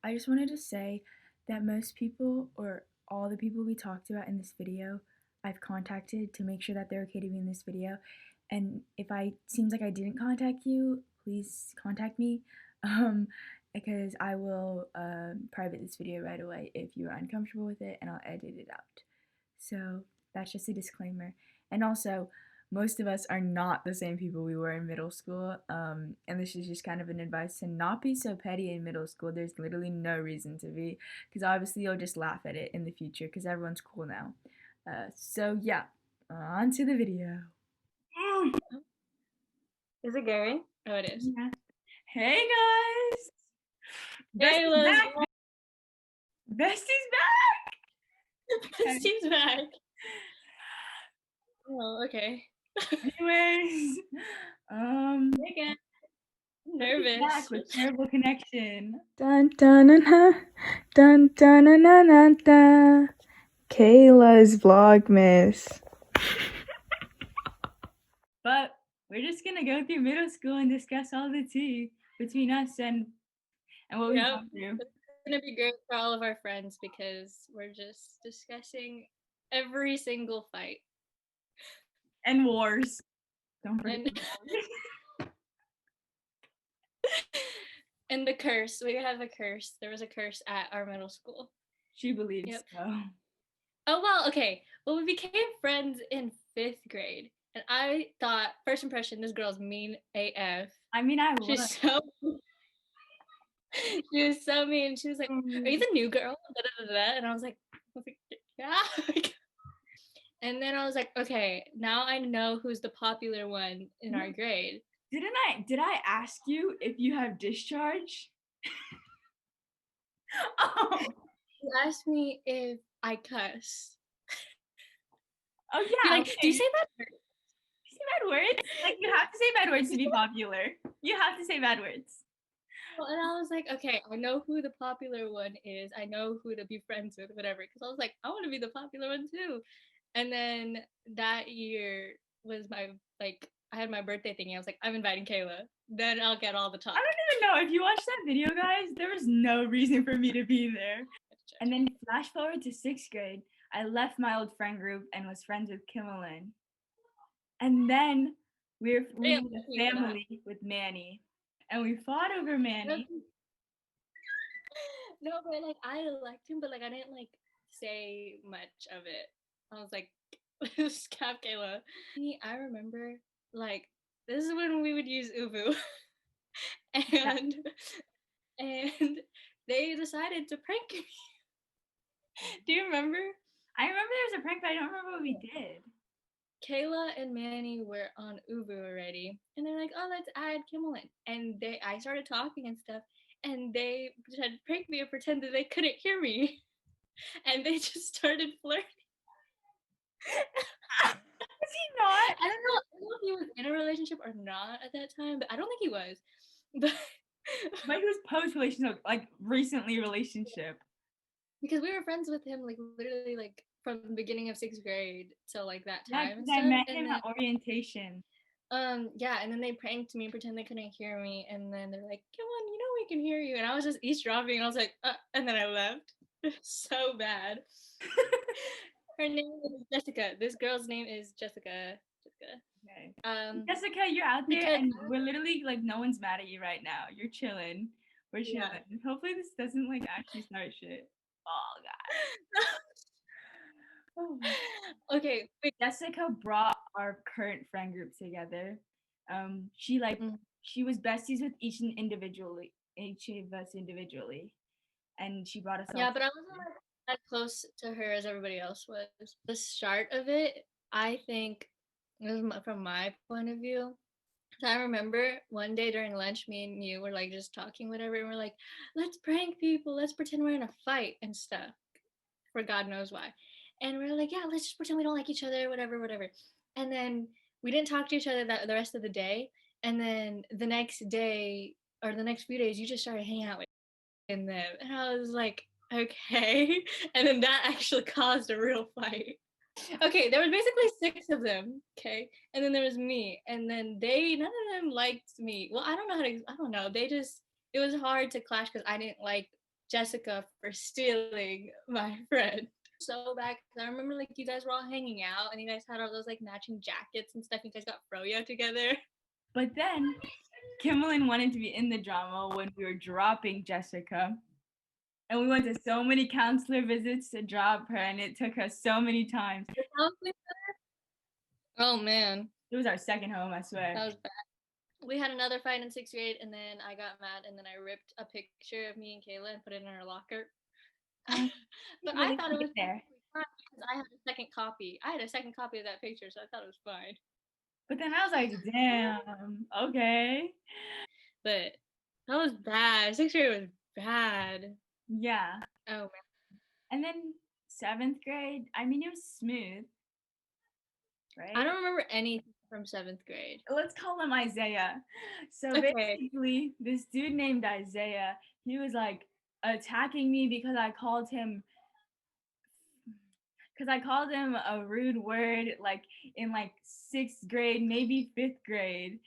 I just wanted to say that most people, or all the people we talked about in this video, I've contacted to make sure that they're okay to be in this video. And if I seems like I didn't contact you, please contact me, um, because I will private this video right away if you're uncomfortable with it, and I'll edit it out. So that's just a disclaimer. And also, most of us are not the same people we were in middle school. And this is just kind of an advice to not be so petty in middle school. There's literally no reason to be, because obviously you'll just laugh at it in the future because everyone's cool now. So yeah, on to the video. Is it Gary? Oh, it is. Yeah. Hey guys! Besties Kayla's back! Besties back! Bestie's back. Oh, okay. Anyways, Again. Nervous. back with terrible connection. Dun dun dun dun dun dun dun dun dun. Kayla's Vlogmas. But we're just gonna go through middle school and discuss all the tea between us and what we've gone through. It's gonna be great for all of our friends because we're just discussing every single fight. And wars. Don't forget. And the curse. We have a curse. There was a curse at our middle school. She believes so. Oh, well, okay. Well, we became friends in 5th grade. And I thought, first impression, this girl's mean AF. I mean, I She's was. so she was so mean. She was like, "Are you the new girl?" And I was like, "Yeah." And then I was like, "Okay, now I know who's the popular one in our grade." Did I ask you if you have discharge? Oh. You asked me if I cuss. Oh yeah. You're like, okay. Do you say bad words? Do you say bad words? Like, you have to say bad words to be popular. You have to say bad words. Well, and I was like, okay, I know who the popular one is. I know who to be friends with, whatever. Because I was like, I want to be the popular one too. And then that year was my, like, I had my birthday thingy. I was like, I'm inviting Kayla. Then I'll get all the talk. I don't even know. If you watched that video, guys, there was no reason for me to be there. And then flash forward to 6th grade, I left my old friend group and was friends with Kimalyn. And then we were a family with Manny. And we fought over Manny. No, but like I liked him, but like I didn't like say much of it. I was like, "Scap Kayla." I remember like this is when we would use Uvu, and they decided to prank me. Do you remember? I remember there was a prank, but I don't remember what we did. Kayla and Manny were on Uvu already, and they're like, "Oh, let's add Kimalyn." And I started talking and stuff, and they tried to prank me and pretend that they couldn't hear me, and they just started flirting. Was he not? I don't know if he was in a relationship or not at that time, but I don't think he was. But he was post relationship, like recently relationship. Because we were friends with him, like literally, like from the beginning of 6th grade till like that time. Yeah, I met him at orientation. Yeah, and then they pranked me, pretend they couldn't hear me, and then they're like, "Come on, you know we can hear you," and I was just eavesdropping, and I was like, and then I left. So bad. Her name is Jessica. This girl's name is Jessica. Okay. Jessica, you're out there, and we're literally like, no one's mad at you right now. You're chilling. We're chilling. Yeah. Hopefully, this doesn't like actually start shit. Oh god. Okay, wait. Jessica brought our current friend group together. She was besties with each of us individually, and she brought us. Yeah, but I wasn't like that close to her as everybody else was. The start of it, I think, from my point of view. I remember one day during lunch, me and you were like just talking, whatever, and we're like, let's prank people, let's pretend we're in a fight and stuff, for God knows why. And we're like, yeah, let's just pretend we don't like each other, whatever. And then we didn't talk to each other the rest of the day. And then the next day or the next few days, you just started hanging out with them. And I was like, okay. And then that actually caused a real fight. Okay, there was basically 6 of them, okay? And then there was me. And then none of them liked me. Well, I don't know. They just, it was hard to clash because I didn't like Jessica for stealing my friend. So bad, 'cause I remember like you guys were all hanging out and you guys had all those like matching jackets and stuff. You guys got froyo together. But then Kimalyn wanted to be in the drama when we were dropping Jessica. And we went to so many counselor visits to drop her, and it took us so many times. Oh man. It was our second home, I swear. That was bad. We had another fight in 6th grade, and then I got mad, and then I ripped a picture of me and Kayla and put it in our locker. But I thought it was there because I had a second copy. I had a second copy of that picture, so I thought it was fine. But then I was like, damn, okay. But that was bad. 6th grade was bad. Yeah. Oh man. And then 7th grade, I mean, it was smooth, right? I don't remember anything from 7th grade. Let's call him Isaiah. So basically, this dude named Isaiah, he was like attacking me because I called him a rude word like in like 6th grade, maybe 5th grade.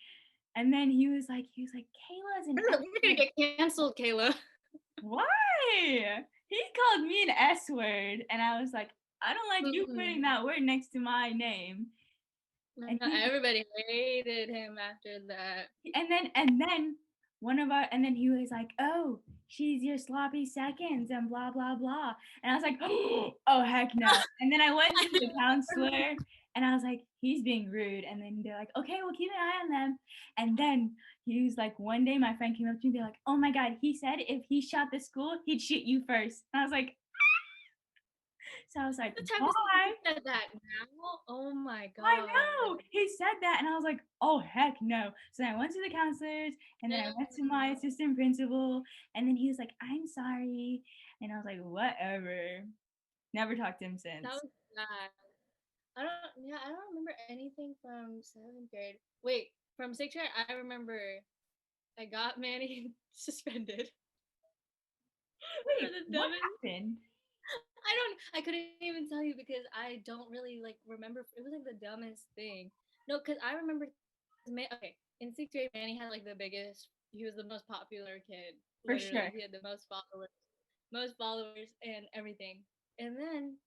And then he was like, Kayla's an We're gonna get canceled, Kayla. Why? He called me an S word, and I was like, I don't like you putting that word next to my name. And everybody hated him after that. And then he was like, oh, she's your sloppy seconds and blah blah blah. And I was like, oh heck no. And then I went to the counselor and I was like, he's being rude. And then they're like, okay, we'll keep an eye on them. And then he was like, one day my friend came up to me, they're like, oh my god, he said if he shot the school, he'd shoot you first. And I was like, so I was like, why? Said that now? Oh my god. I know. He said that and I was like, oh heck no. So then I went to the counselors and then I went to my assistant principal and then he was like, I'm sorry. And I was like, whatever. Never talked to him since. That was bad. I don't remember anything from 7th grade. Wait, from 6th grade, I remember I got Manny suspended. Wait, what happened? I couldn't even tell you because I don't really like remember. It was like the dumbest thing. No, because I remember. Okay, in 6th grade, Manny had like the biggest. He was the most popular kid. For sure. He had the most followers, and everything. And then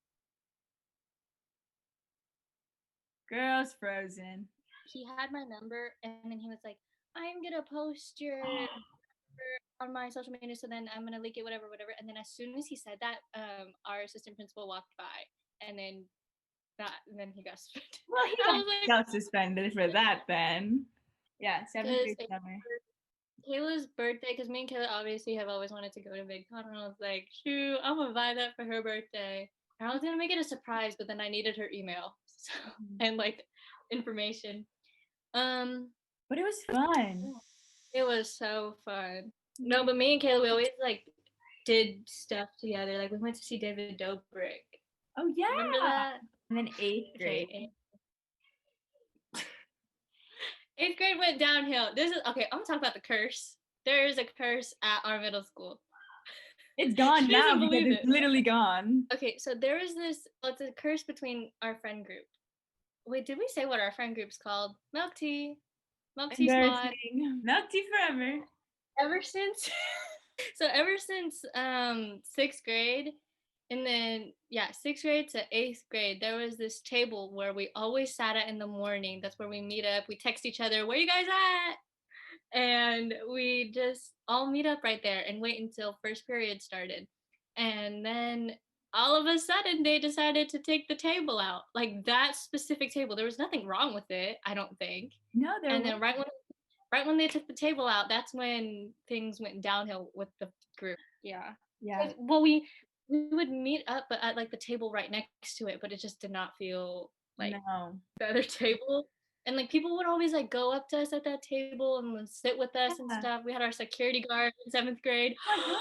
Girls frozen. He had my number, and then he was like, "I'm gonna post your on my social media, so then I'm gonna leak it, whatever." And then as soon as he said that, our assistant principal walked by, and then he got suspended. Well, he got suspended for that then. Yeah, 7th grade summer. Kayla's birthday, because me and Kayla obviously have always wanted to go to VidCon, and I was like, shoot, I'm gonna buy that for her birthday. And I was gonna make it a surprise, but then I needed her email and like information. But it was fun. It was so fun. No, but me and Kayla, we always like did stuff together. Like we went to see David Dobrik. Oh yeah. Remember that? And then 8th grade. 8th grade went downhill. This is okay. I'm gonna talk about the curse. There is a curse at our middle school. It's gone now because it's literally gone. Okay, so there is this. It's a curse between our friend group. Wait, did we say what our friend group's called? Milk tea. Milk tea squad. Milk tea forever. Ever since 6th grade, and then 6th grade to 8th grade, there was this table where we always sat at in the morning. That's where we meet up. We text each other, "Where you guys at?" And we just all meet up right there and wait until first period started. And then all of a sudden they decided to take the table out. Like that specific table. There was nothing wrong with it, I don't think. No, there and then right when they took the table out, that's when things went downhill with the group. Yeah. Well, we would meet up but at like the table right next to it, but it just did not feel like the other table. And like people would always like go up to us at that table and would sit with us and stuff. We had our security guard in 7th grade. Oh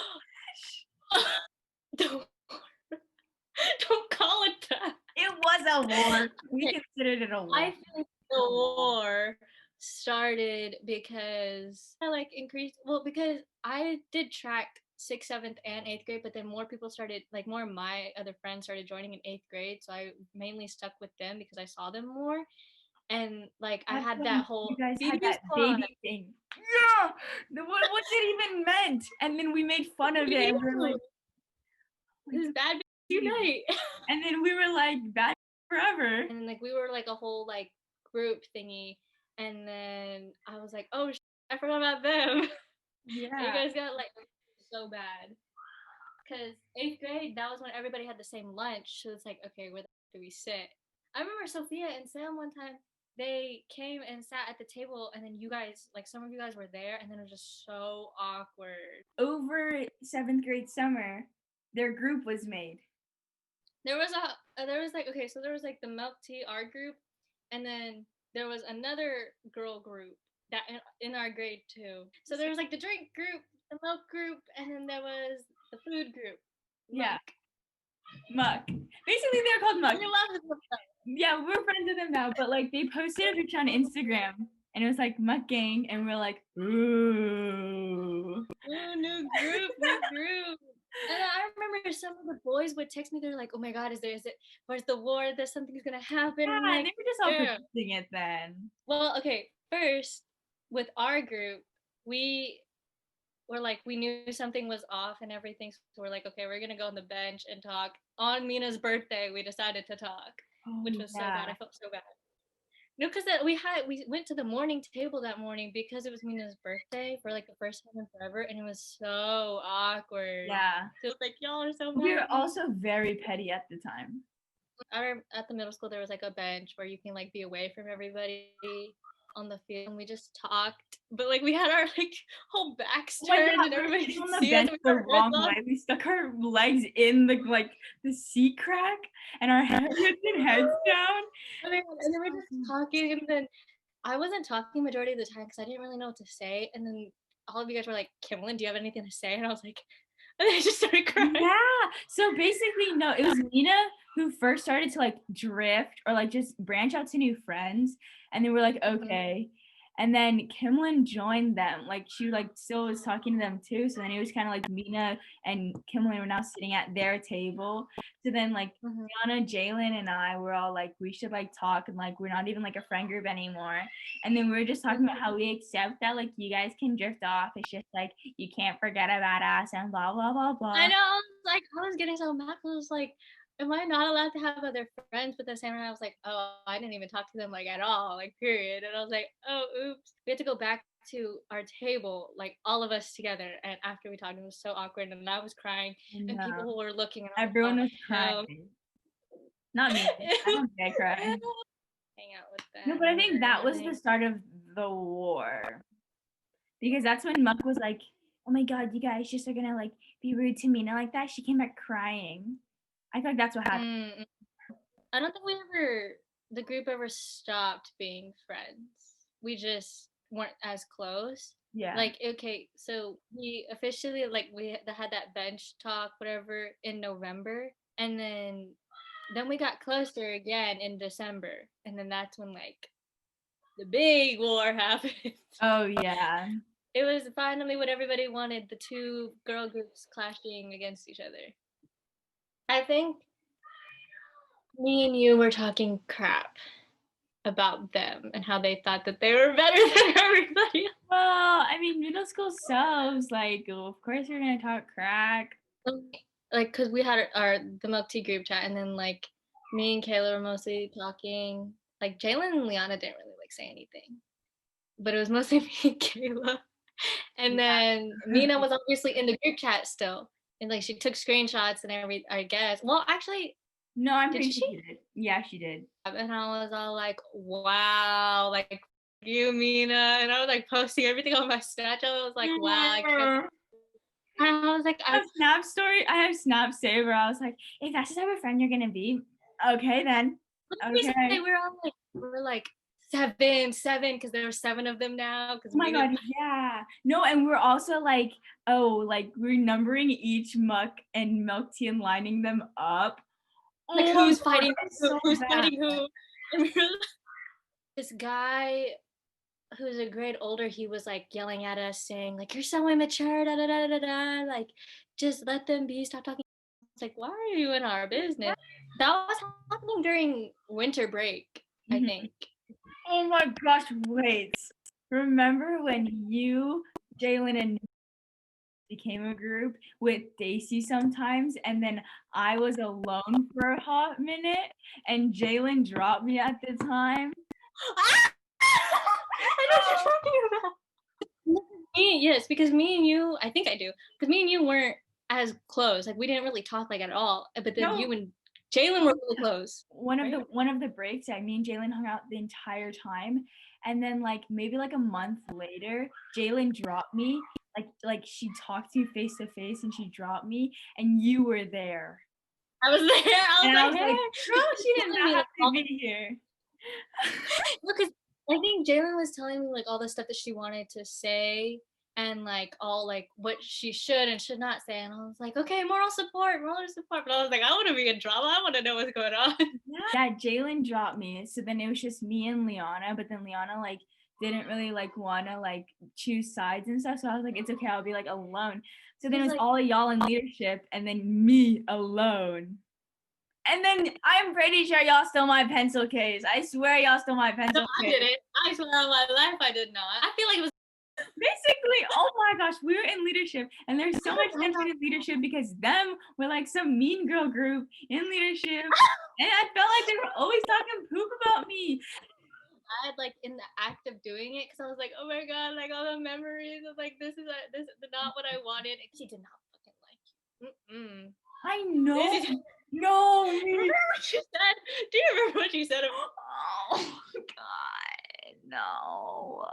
my gosh. Don't call it that. It was a war. We considered it a war. I think the war started because I like increased. Well, because I did track 6th, 7th, and 8th grade, but then more people started, like more of my other friends started joining in 8th grade. So I mainly stuck with them because I saw them more. and like I That's had when that whole you guys had baby that squad. baby thing. Yeah! What's it even meant? And then we made fun of it, and we were like, oh my This is God, bad baby baby. unite. And then we were like, bad forever. And then like we were like a whole like group thingy, and then I was like, oh, I forgot about them. And you Yeah. guys got like so bad. Because 8th grade, that was when everybody had the same lunch. So it's like, okay, where the do we sit? I remember Sophia and Sam one time, they came and sat at the table, and then you guys, like some of you guys were there, and then it was just so awkward. Over 7th grade summer, their group was made. There was like, okay, so there was like the milk tea art group, and then there was another girl group that in our grade too. So there was like the drink group, the milk group, and then there was the food group. Yeah. Muck. Basically, they're called Muck. We love them. Yeah, we're friends with them now, but like they posted a picture on Instagram and it was like Muck Gang, and we're like, ooh. Ooh, new group, new group. And I remember some of the boys would text me. They're like, "Oh my God, is it? Where's the war? There's something's gonna happen." I'm Yeah, and like, they were just all "Yeah." predicting it then. Well, okay. First, with our group, we were like, we knew something was off and everything. So we're like, okay, we're gonna go on the bench and talk. On Mina's birthday, we decided to talk, which was so bad. I felt so bad. No, because we went to the morning table that morning because it was Mina's birthday for like the first time in forever, and it was so awkward. Yeah. So it's like y'all are so mad. We were also very petty at the time. At the middle school there was like a bench where you can like be away from everybody on the field, and we just talked, but like we had our like whole backs Oh my turned God, and we were everybody sitting could on the see us. bench We the had our wrong hoods on. way. We stuck our legs in the seat crack and our heads and heads down. And then we were just talking, and then I wasn't talking majority of the time because I didn't really know what to say. And then all of you guys were like, Kimalyn, do you have anything to say? And I was like, and I just started crying. Yeah. So basically, no, it was Nina who first started to like drift or like just branch out to new friends. And they were like, okay. And then Kimlin joined them. Like she like still was talking to them too. So then it was kind of like Mina and Kimlin were now sitting at their table. So then like Gianna, Jalen, and I were all like, we should like talk, and like we're not even like a friend group anymore. And then we were just talking about how we accept that like you guys can drift off. It's just like you can't forget about us and blah blah blah blah. I know, I was getting so mad. I was like, am I not allowed to have other friends? But the same time, I was like, oh, I didn't even talk to them like at all, like period. And I was like, oh, oops. We had to go back to our table, like all of us together. And after we talked, it was so awkward, and I was crying, and people were looking, and everyone was crying. Not me. I don't get cry. Hang out with them. No, but I think that was the start of the war. Because that's when Muck was like, oh my God, you guys just are gonna like be rude to Mina like that. She came back crying. I feel like that's what happened. I don't think the group ever stopped being friends. We just weren't as close. Yeah. Like, okay, so we officially, like, we had that bench talk, whatever, in November. And then we got closer again in December. And then that's when, like, the big war happened. Oh, yeah. It was finally what everybody wanted, the two girl groups clashing against each other. I think me and you were talking crap about them and how they thought that they were better than everybody. Well, I mean, middle school selves, like, of course you're gonna talk crack. Like, cause we had the milk tea group chat, and then like me and Kayla were mostly talking. Like Jalen and Liana didn't really like say anything, but it was mostly me and Kayla. And then Mina was obviously in the group chat still, and like she took screenshots and I guess. Well, actually, no, I'm pretty sure she did. Yeah, she did. And I was all like, wow, like you, Mina. And I was like posting everything on my Snapchat. I was like, wow. And I was like, I have Snap story. I have Snap save where I was like, if that's the type of friend you're gonna be, okay then. Okay. We're like 7, because there were 7 of them now. Oh my God, yeah. No, and we're also like, oh, like we're numbering each muck and milk tea and lining them up. Like who's fighting who's fighting who? And this guy who's a grade older, he was like yelling at us saying like, you're so immature, da da da da da, like just let them be, stop talking. It's like, why are you in our business? That was happening during winter break, I think. Oh my gosh, wait. Remember when you, Jalen, and became a group with Daisy sometimes, and then I was alone for a hot minute, and Jalen dropped me at the time? I know what you're talking about. Yes, because me and you, I think I do, because me and you weren't as close. Like we didn't really talk like at all. But then No. you and Jalen were really close. One of the breaks, me and Jalen hung out the entire time, and then like maybe like a month later, Jalen dropped me. Like she talked to you face to face, and she dropped me, and you were there. I was there. I was And like, I was like, hey. girl, she did Telling not me have like to be here. because I think Jalen was telling me like all the stuff that she wanted to say and like all like what she should and should not say. And I was like, okay, moral support, moral support. But I was like, I want to be in drama. I want to know what's going on. Yeah, Jalen dropped me. So then it was just me and Liana, but then Liana like didn't really like wanna like choose sides and stuff. So I was like, it's okay, I'll be like alone. So then it was like, all of y'all in leadership and then me alone. And then I'm pretty sure y'all stole my pencil case. I swear y'all stole my pencil I case. didn't. I swear on my life I did not. I feel like it was Basically, oh my gosh, we were in leadership, and there's so much tension in leadership because them were like some mean girl group in leadership, and I felt like they were always talking poop about me. I had like in the act of doing it because I was like, oh my god, like all the memories of like this is not what I wanted. And she did not fucking like you. Mm-mm. I know. This is No. remember what you said? Do you remember what you said? Oh God, no.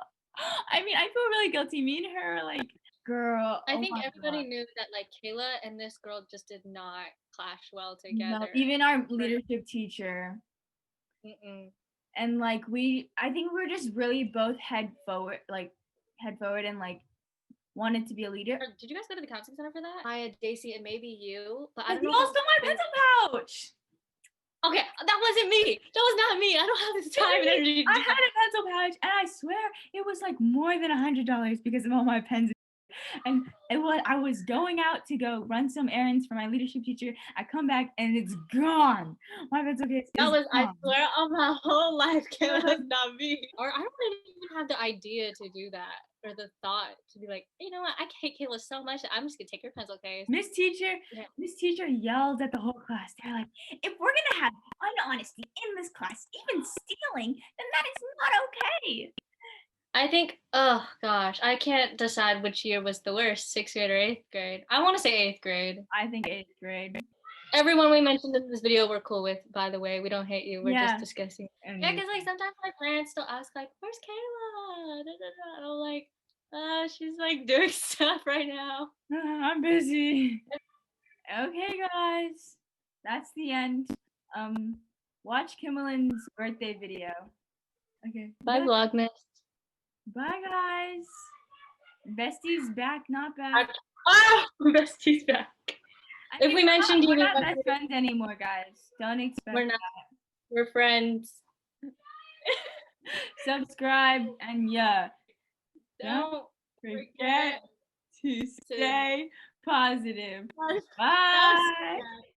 I mean, I feel really guilty. Me and her, like, girl. I Oh think my everybody God. knew that like Kayla and this girl just did not clash well No, together. even our leadership teacher. Mm-mm. And like I think we are just really both head forward and like wanted to be a leader. Did you guys go to the counseling center for that? I had Daisy and maybe you, but I But don't you know. all stole my pencil pouch. Okay, that wasn't me. That was not me. I don't have this time and energy to I do had that. a pencil pouch, and I swear it was like more than $100 because of all my pens. And I was going out to go run some errands for my leadership teacher. I come back and it's gone. My pencil case That is was, I gone. swear on my whole life, Kayla, that's not me. Or I don't even have the idea to do that or the thought to be like, you know what, I hate Kayla so much that I'm just gonna take your pencil case. Miss Teacher yelled at the whole class. They're like, if we're gonna have unhonesty in this class, even stealing, then that is not okay. I think, oh gosh, I can't decide which year was the worst, 6th grade or 8th grade. I want to say 8th grade. I think 8th grade. Everyone we mentioned in this video we're cool with, by the way. We don't hate you. We're just discussing. Yeah, because like sometimes my parents still ask like, where's Kayla? Da, da, da. And I'm like, she's like doing stuff right now. I'm busy. Okay, guys, that's the end. Watch Kimalyn's birthday video. Okay. Bye, Vlogmas. Bye, guys. Besties back, not back. Besties back. I If mean, we mentioned you, we're not best friends anymore, guys. Don't expect we're not. that. We're friends. Subscribe and yeah, Don't forget to stay positive. Bye.